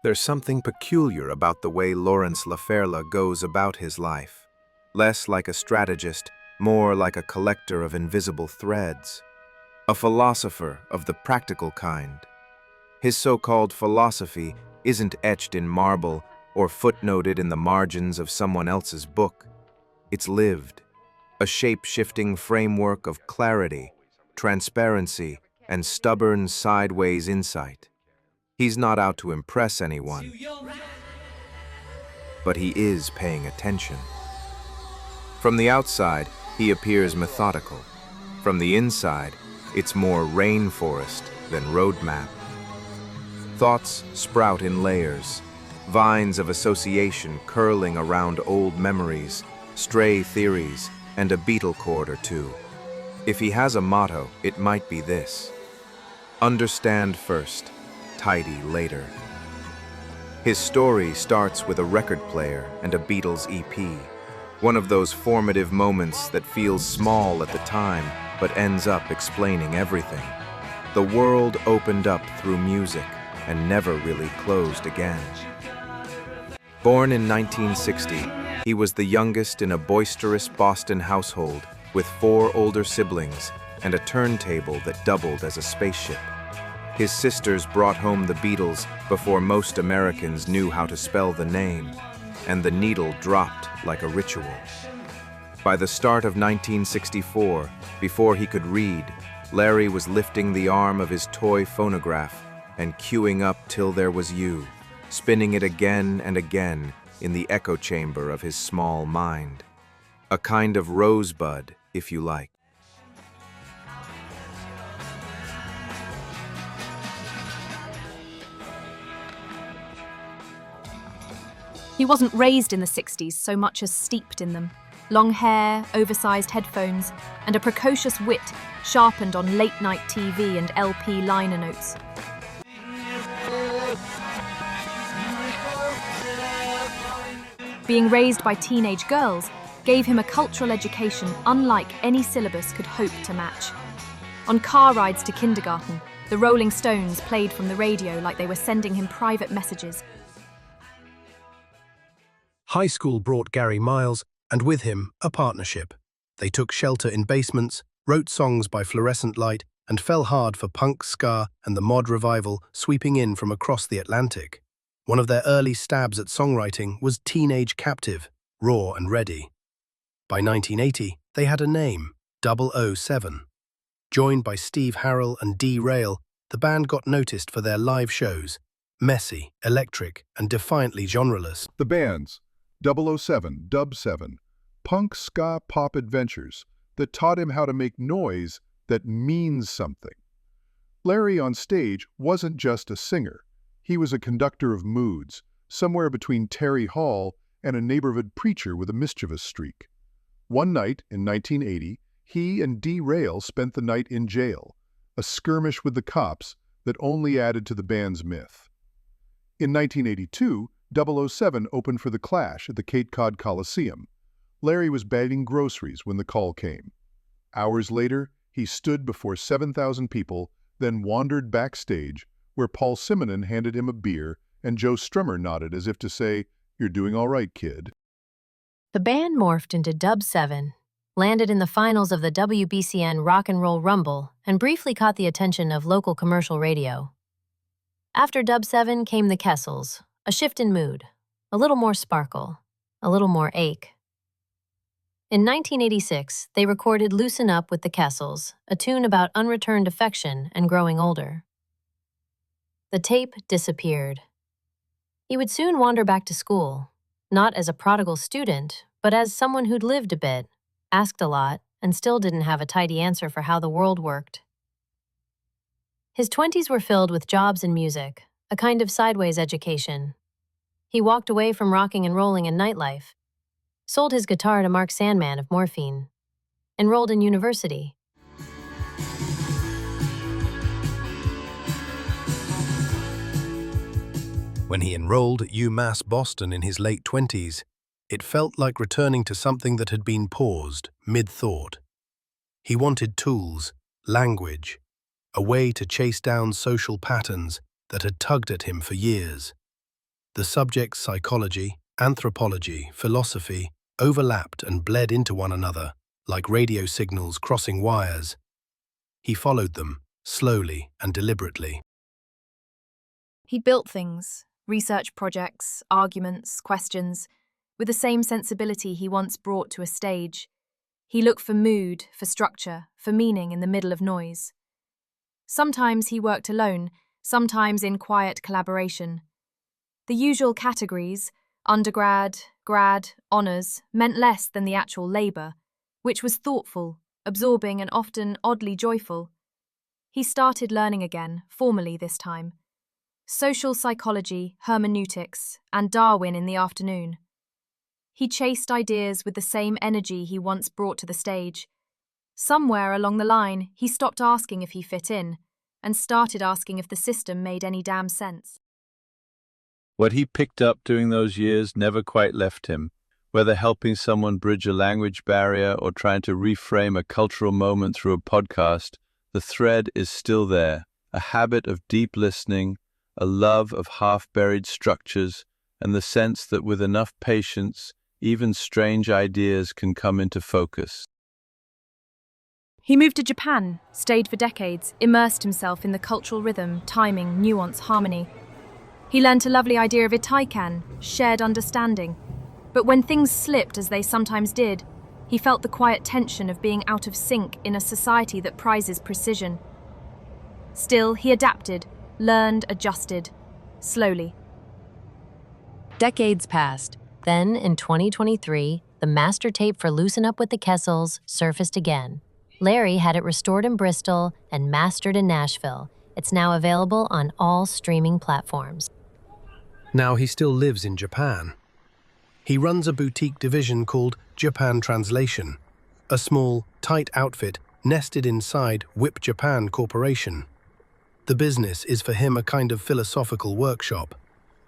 There's something peculiar about the way Lawrence LaFerla goes about his life. Less like a strategist, more like a collector of invisible threads. A philosopher of the practical kind. His so-called philosophy isn't etched in marble or footnoted in the margins of someone else's book. It's lived, a shape-shifting framework of clarity, transparency, and stubborn sideways insight. He's not out to impress anyone, but he is paying attention. From the outside, he appears methodical. From the inside, it's more rainforest than roadmap. Thoughts sprout in layers, vines of association curling around old memories, stray theories, and a Beatle chord or two. If he has a motto, it might be this: understand first, tidy later. His story starts with a record player and a Beatles EP, one of those formative moments that feels small at the time but ends up explaining everything. The world opened up through music and never really closed again. Born in 1960, he was the youngest in a boisterous Boston household with 4 older siblings and a turntable that doubled as a spaceship. His sisters brought home the Beatles before most Americans knew how to spell the name, and the needle dropped like a ritual. By the start of 1964, before he could read, Larry was lifting the arm of his toy phonograph and cueing up Till There Was You, spinning it again and again in the echo chamber of his small mind. A kind of rosebud, if you like. He wasn't raised in the 60s so much as steeped in them. Long hair, oversized headphones, and a precocious wit sharpened on late-night TV and LP liner notes. Being raised by teenage girls gave him a cultural education unlike any syllabus could hope to match. On car rides to kindergarten, the Rolling Stones played from the radio like they were sending him private messages. High school brought Gary Miles, and with him, a partnership. They took shelter in basements, wrote songs by fluorescent light, and fell hard for punk, ska, and the mod revival sweeping in from across the Atlantic. One of their early stabs at songwriting was Teenage Captive, raw and ready. By 1980, they had a name, 007. Joined by Steve Harrell and Dee Rail, the band got noticed for their live shows, messy, electric, and defiantly genreless. The bands, 007, Dub 7, punk ska pop adventures that taught him how to make noise that means something. Larry on stage wasn't just a singer. He was a conductor of moods, somewhere between Terry Hall and a neighborhood preacher with a mischievous streak. One night in 1980, he and Dee Rail spent the night in jail, a skirmish with the cops that only added to the band's myth. In 1982, 007 opened for The Clash at the Cape Cod Coliseum. Larry was bagging groceries when the call came. Hours later, he stood before 7,000 people, then wandered backstage, where Paul Simonon handed him a beer and Joe Strummer nodded as if to say, "You're doing all right, kid." The band morphed into Dub 7, landed in the finals of the WBCN Rock and Roll Rumble, and briefly caught the attention of local commercial radio. After Dub 7 came the Kessels, a shift in mood, a little more sparkle, a little more ache. In 1986, they recorded Loosen Up with the Kessels, a tune about unreturned affection and growing older. The tape disappeared. He would soon wander back to school, not as a prodigal student, but as someone who'd lived a bit, asked a lot, and still didn't have a tidy answer for how the world worked. His 20s were filled with jobs and music, a kind of sideways education. He walked away from rocking and rolling in nightlife, sold his guitar to Mark Sandman of Morphine, enrolled in university. When he enrolled at UMass Boston in his late 20s, it felt like returning to something that had been paused, mid-thought. He wanted tools, language, a way to chase down social patterns that had tugged at him for years. The subjects psychology, anthropology, philosophy overlapped and bled into one another, like radio signals crossing wires. He followed them, slowly and deliberately. He built things, research projects, arguments, questions, with the same sensibility he once brought to a stage. He looked for mood, for structure, for meaning in the middle of noise. Sometimes he worked alone, sometimes in quiet collaboration. The usual categories, undergrad, grad, honours, meant less than the actual labour, which was thoughtful, absorbing and often oddly joyful. He started learning again, formally this time. Social psychology, hermeneutics, and Darwin in the afternoon. He chased ideas with the same energy he once brought to the stage. Somewhere along the line, he stopped asking if he fit in, and started asking if the system made any damn sense. What he picked up during those years never quite left him, whether helping someone bridge a language barrier or trying to reframe a cultural moment through a podcast. The thread is still there, a habit of deep listening, a love of half-buried structures, and the sense that with enough patience, even strange ideas can come into focus. He moved to Japan, stayed for decades, immersed himself in the cultural rhythm, timing, nuance, harmony. He learnt a lovely idea of itaikan, shared understanding. But when things slipped, as they sometimes did, he felt the quiet tension of being out of sync in a society that prizes precision. Still, he adapted, learned, adjusted, slowly. Decades passed. Then, in 2023, the master tape for Loosen Up with the Kessels surfaced again. Larry had it restored in Bristol and mastered in Nashville. It's now available on all streaming platforms. Now he still lives in Japan. He runs a boutique division called Japan Translation, a small, tight outfit nested inside Whip Japan Corporation. The business is for him a kind of philosophical workshop.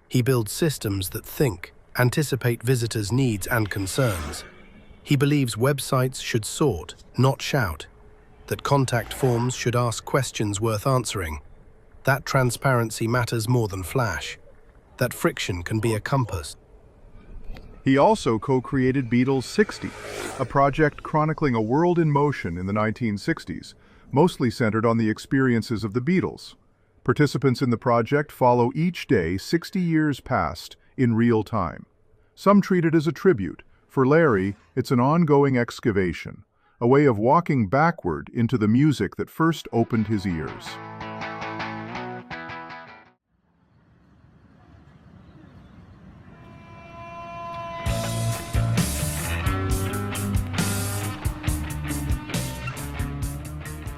He builds systems that think, anticipate visitors' needs and concerns. He believes websites should sort, not shout, that contact forms should ask questions worth answering, that transparency matters more than flash, that friction can be a compass. He also co-created Beatles 60, a project chronicling a world in motion in the 1960s, mostly centered on the experiences of the Beatles. Participants in the project follow each day 60 years past in real time. Some treat it as a tribute. For Larry, it's an ongoing excavation, a way of walking backward into the music that first opened his ears.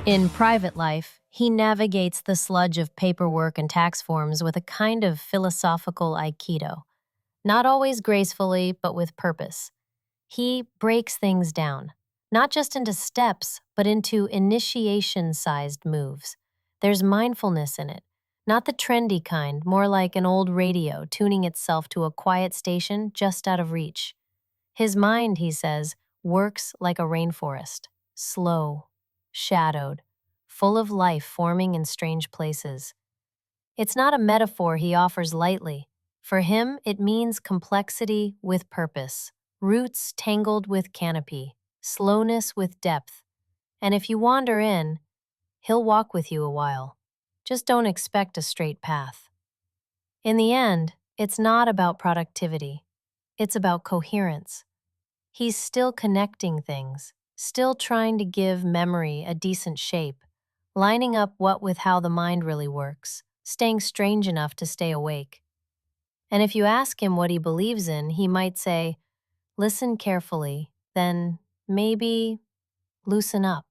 In private life, he navigates the sludge of paperwork and tax forms with a kind of philosophical aikido. Not always gracefully, but with purpose. He breaks things down, not just into steps, but into initiation-sized moves. There's mindfulness in it, not the trendy kind, more like an old radio tuning itself to a quiet station just out of reach. His mind, he says, works like a rainforest, slow, shadowed, full of life forming in strange places. It's not a metaphor he offers lightly. For him, it means complexity with purpose, roots tangled with canopy, slowness with depth. And if you wander in, he'll walk with you a while. Just don't expect a straight path. In the end, it's not about productivity. It's about coherence. He's still connecting things, still trying to give memory a decent shape, lining up what with how the mind really works, staying strange enough to stay awake. And if you ask him what he believes in, he might say, listen carefully, then maybe loosen up.